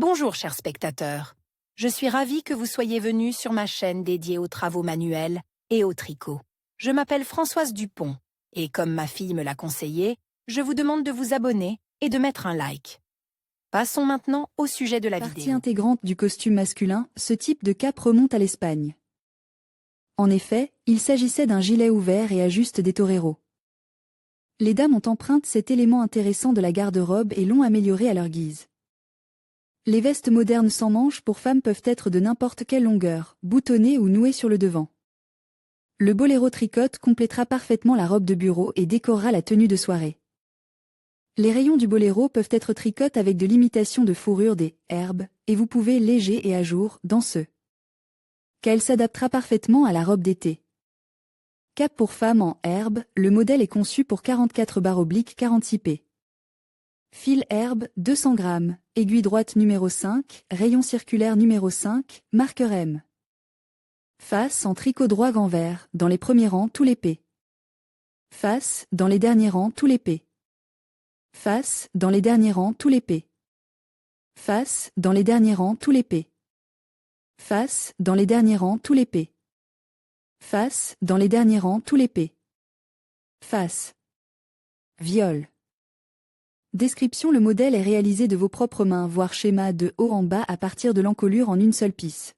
Bonjour chers spectateurs, je suis ravie que vous soyez venus sur ma chaîne dédiée aux travaux manuels et au tricot. Je m'appelle Françoise Dupont et comme ma fille me l'a conseillé, je vous demande de vous abonner et de mettre un like. Passons maintenant au sujet de la Partie vidéo. intégrante du costume masculin, ce type de cape remonte à l'Espagne. En effet, il s'agissait d'un gilet ouvert et à juste des toreros. Les dames ont emprunté cet élément intéressant de la garde-robe et l'ont amélioré à leur guise. Les vestes modernes sans manches pour femmes peuvent être de n'importe quelle longueur, boutonnées ou nouées sur le devant. Le boléro tricote complétera parfaitement la robe de bureau et décorera la tenue de soirée. Les rayons du boléro peuvent être tricotés avec de l'imitation de fourrure des herbes, et vous pouvez léger et à jour dans ce qu'elle s'adaptera parfaitement à la robe d'été. Cape pour femme en herbe, le modèle est conçu pour 44/46 p. Fil herbe, 200 g, aiguille droite numéro 5, rayon circulaire numéro 5, marqueur M. Face en tricot droit gant vert, dans les premiers rangs tous les P. Face, dans les derniers rangs tous les P. Face, dans les derniers rangs tous les P. Face, dans les derniers rangs tous les P. Face, dans les derniers rangs tous les P. Face, dans les derniers rangs tous les P. Face. Viol. Description: le modèle est réalisé de vos propres mains, voire schéma de haut en bas à partir de l'encolure en une seule pisse.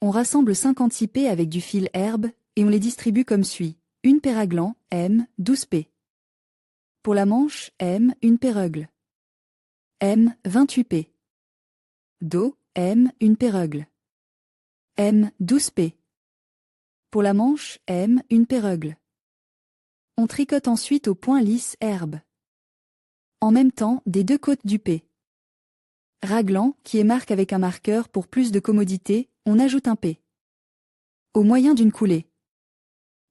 On rassemble 56 P avec du fil herbe, et on les distribue comme suit. Une paire à gland, M, 12 P. Pour la manche, M, une péreugle. M, 28 P. Dos, M, une péreugle. M, 12 P. Pour la manche, M, une péreugle. On tricote ensuite au point lisse herbe. En même temps, des deux côtés du P. Raglan, qui est marque avec un marqueur pour plus de commodité, on ajoute un P. Au moyen d'une coulée.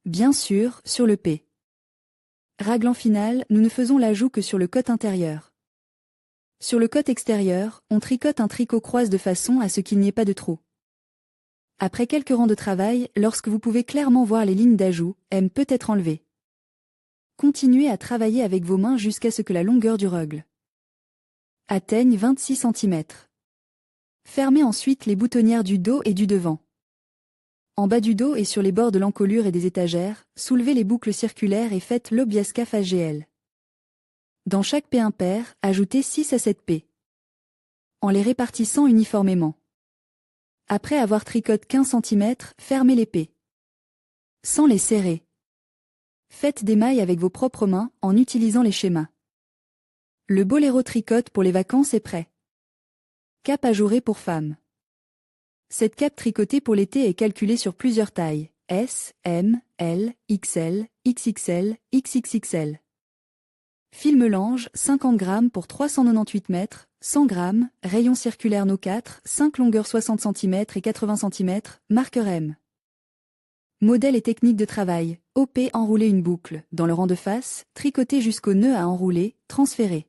Bien sûr, sur le P. Raglan final, nous ne faisons l'ajout que sur le côté intérieur. Sur le côté extérieur, on tricote un tricot croise de façon à ce qu'il n'y ait pas de trou. Après quelques rangs de travail, lorsque vous pouvez clairement voir les lignes d'ajout, M peut être enlevée. Continuez à travailler avec vos mains jusqu'à ce que la longueur du règle atteigne 26 cm. Fermez ensuite les boutonnières du dos et du devant. En bas du dos et sur les bords de l'encolure et des étagères, soulevez les boucles circulaires et faites l'obiasca FGL. Dans chaque P impair, ajoutez 6 à 7 P. En les répartissant uniformément. Après avoir tricoté 15 cm, fermez les P. Sans les serrer. Faites des mailles avec vos propres mains en utilisant les schémas. Le boléro tricote pour les vacances est prêt. Cape ajourée pour femmes. Cette cape tricotée pour l'été est calculée sur plusieurs tailles, S, M, L, XL, XXL, XXXL. Fil melange, 50 g pour 398 mètres, 100 g, rayon circulaire No 4, 5 longueur 60 cm et 80 cm, marqueur M. Modèle et technique de travail, OP enrouler une boucle, dans le rang de face, tricoter jusqu'au nœud à enrouler, transférer.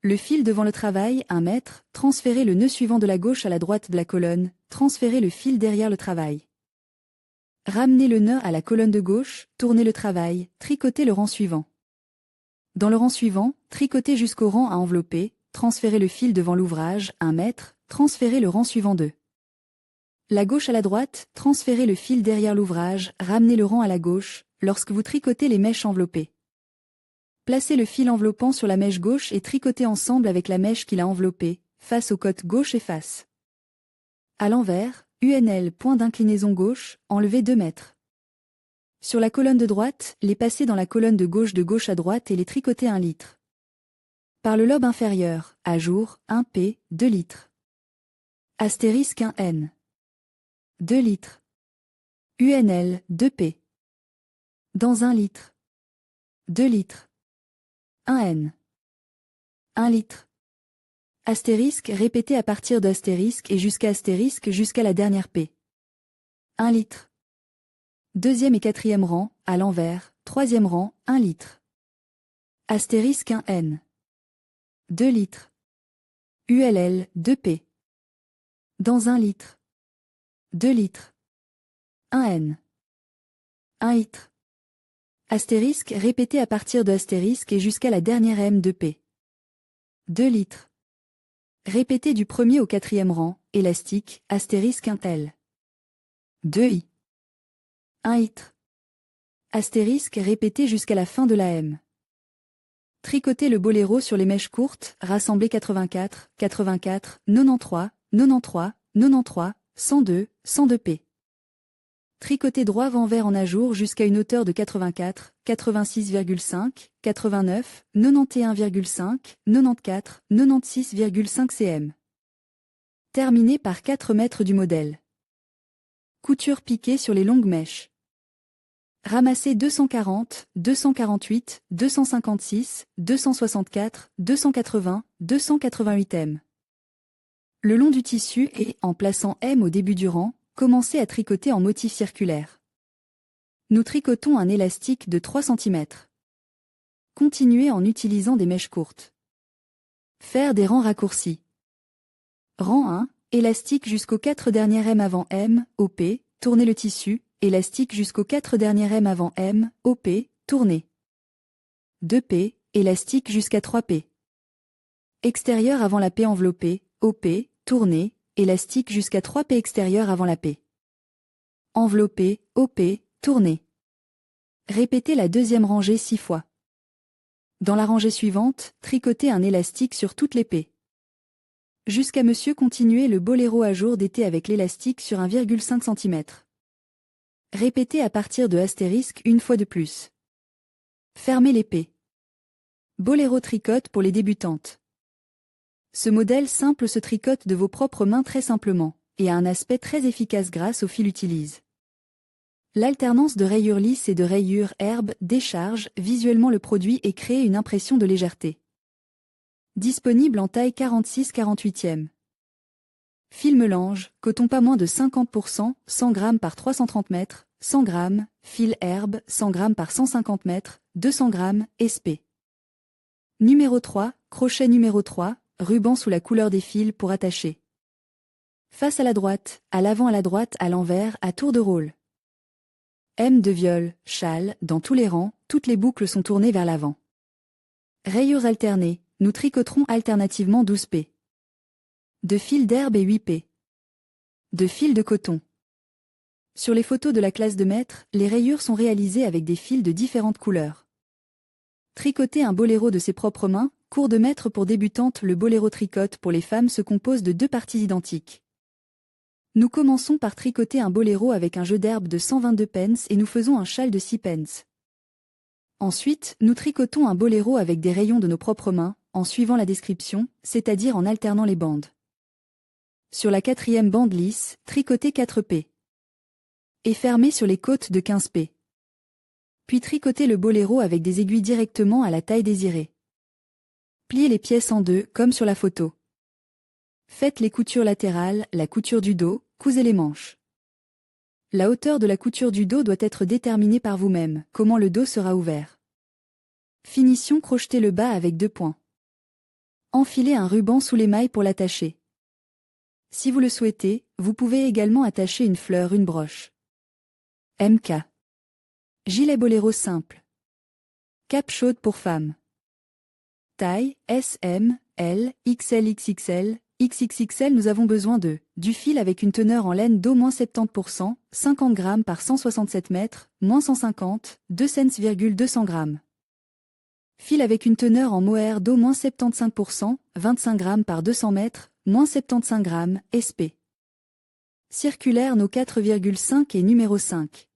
Le fil devant le travail, 1 mètre, transférez le nœud suivant de la gauche à la droite de la colonne, transférez le fil derrière le travail. Ramenez le nœud à la colonne de gauche, tournez le travail, tricotez le rang suivant. Dans le rang suivant, tricotez jusqu'au rang à envelopper, transférez le fil devant l'ouvrage, 1 mètre, transférez le rang suivant 2. La gauche à la droite, transférez le fil derrière l'ouvrage, ramenez le rang à la gauche, lorsque vous tricotez les mèches enveloppées. Placez le fil enveloppant sur la mèche gauche et tricotez ensemble avec la mèche qui l'a enveloppé, face au côté gauche et face. À l'envers, UNL point d'inclinaison gauche, enlevez 2 mètres. Sur la colonne de droite, les passer dans la colonne de gauche à droite et les tricoter 1 litre. Par le lobe inférieur, à jour, 1 P, 2 litres. Astérisque 1 N. 2 litres. UNL, 2 P. Dans 1 litre. 2 litres. 1 N. 1 litre. Astérisque répété à partir d'astérisque et jusqu'à astérisque jusqu'à la dernière P. 1 litre. Deuxième et quatrième rang, à l'envers, troisième rang, 1 litre. Astérisque 1 N. 2 litres. ULL, 2 P. Dans 1 litre. 2 litres. 1 N. 1 litre. Astérisque répété à partir de astérisque et jusqu'à la dernière M de P. 2 litres. Répétez du premier au quatrième rang, élastique, astérisque un tel. 2i. 1 litre. Astérisque répétez jusqu'à la fin de la M. Tricotez le boléro sur les mèches courtes, rassemblez 84, 84, 93, 93, 93, 102, 102p. Tricotez droit envers en ajour jusqu'à une hauteur de 84, 86,5, 89, 91,5, 94, 96,5 cm. Terminez par 4 mètres du modèle. Couture piquée sur les longues mèches. Ramassez 240, 248, 256, 264, 280, 288 m. Le long du tissu et, en plaçant M au début du rang, commencez à tricoter en motif circulaire. Nous tricotons un élastique de 3 cm. Continuez en utilisant des mèches courtes. Faire des rangs raccourcis. Rang 1, élastique jusqu'aux 4 dernières M avant M, OP, tournez le tissu, élastique jusqu'aux 4 dernières M avant M, OP, tournez. 2P, élastique jusqu'à 3P. Extérieur avant la P enveloppée, OP, tournez, élastique jusqu'à 3P extérieur avant la P. Enveloppé, OP, tournez. Répétez la deuxième rangée 6 fois. Dans la rangée suivante, tricotez un élastique sur toutes les P. Jusqu'à monsieur continuez le boléro à jour d'été avec l'élastique sur 1,5 cm. Répétez à partir de astérisque une fois de plus. Fermez les P. Boléro tricote pour les débutantes. Ce modèle simple se tricote de vos propres mains très simplement, et a un aspect très efficace grâce au fil utilise. L'alternance de rayures lisses et de rayures herbes décharge visuellement le produit et crée une impression de légèreté. Disponible en taille 46-48e. Fil melange, coton pas moins de 50%, 100 g par 330 m, 100 g, fil herbe, 100 g par 150 m, 200 g, SP. Numéro 3, crochet numéro 3, ruban sous la couleur des fils pour attacher. Face à la droite, à l'avant à la droite à l'envers à tour de rôle. M de viol, châle, dans tous les rangs, toutes les boucles sont tournées vers l'avant. Rayures alternées, nous tricoterons alternativement 12 P. De fil d'herbe et 8 P. De fil de coton. Sur les photos de la classe de maître, les rayures sont réalisées avec des fils de différentes couleurs. Tricoter un boléro de ses propres mains, cours de maître pour débutantes. Le boléro tricote pour les femmes se compose de 2 parties identiques. Nous commençons par tricoter un boléro avec un jeu d'herbe de 122 pence et nous faisons un châle de 6 pence. Ensuite, nous tricotons un boléro avec des rayons de nos propres mains, en suivant la description, c'est-à-dire en alternant les bandes. Sur la 4e bande lisse, tricotez 4 P. Et fermez sur les côtes de 15 P. Puis tricotez le boléro avec des aiguilles directement à la taille désirée. Pliez les pièces en deux, comme sur la photo. Faites les coutures latérales, la couture du dos, cousez les manches. La hauteur de la couture du dos doit être déterminée par vous-même, comment le dos sera ouvert. Finition, crochetez le bas avec 2 points. Enfilez un ruban sous les mailles pour l'attacher. Si vous le souhaitez, vous pouvez également attacher une fleur, une broche. MK. Gilet boléro simple. Cape chaude pour femmes. Taille, S, M, L, XL, XXL, XXXL. Nous avons besoin du fil avec une teneur en laine d'au moins 70%, 50 g par 167 m, moins 150, 2 cents,200 g. Fil avec une teneur en mohair d'au moins 75%, 25 g par 200 m, moins 75 g, SP. Circulaire no 4,5 et numéro 5.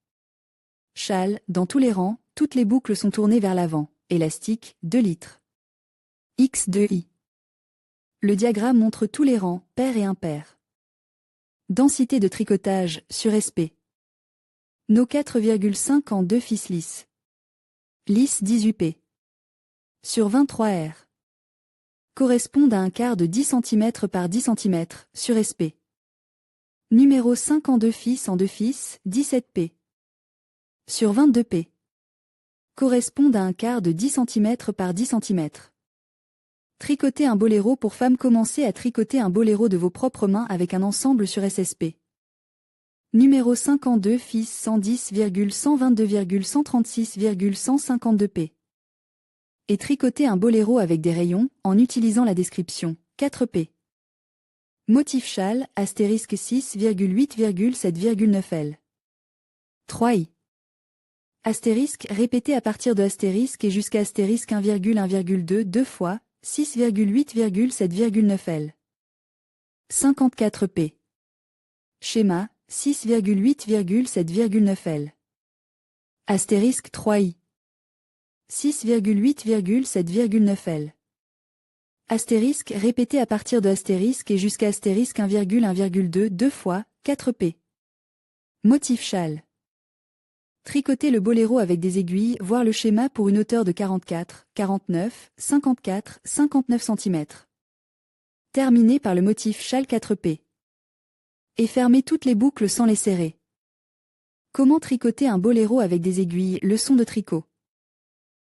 Châle, dans tous les rangs, toutes les boucles sont tournées vers l'avant. Élastique, 2 litres. X2I. Le diagramme montre tous les rangs, pairs et impairs. Densité de tricotage, sur SP. No 4,5 en 2 fils lisses. Lisse 18P. Sur 23 R. Correspondent à un quart de 10 cm par 10 cm, sur SP. Numéro 5 en 2 fils 17P. Sur 22P. Correspondent à un quart de 10 cm par 10 cm. Tricoter un boléro pour femmes. Commencez à tricoter un boléro de vos propres mains avec un ensemble sur SSP. Numéro 5 en 2 fils 110,122,136,152P. Et tricoter un boléro avec des rayons, en utilisant la description, 4P. Motif châle, astérisque 6,8,7,9 L. 3i. Astérisque répété à partir de astérisque et jusqu'à astérisque 1,1,2 deux fois, 6,8,7,9 L. 54p. Schéma, 6,8,7,9 L. Astérisque 3i. 6,8,7,9 L. Astérisque répété à partir de astérisque et jusqu'à astérisque 1,1,2 deux fois, 4p. Motif châle. Tricoter le boléro avec des aiguilles, voir le schéma pour une hauteur de 44, 49, 54, 59 cm. Terminé par le motif châle 4p. Et fermer toutes les boucles sans les serrer. Comment tricoter un boléro avec des aiguilles, leçon de tricot.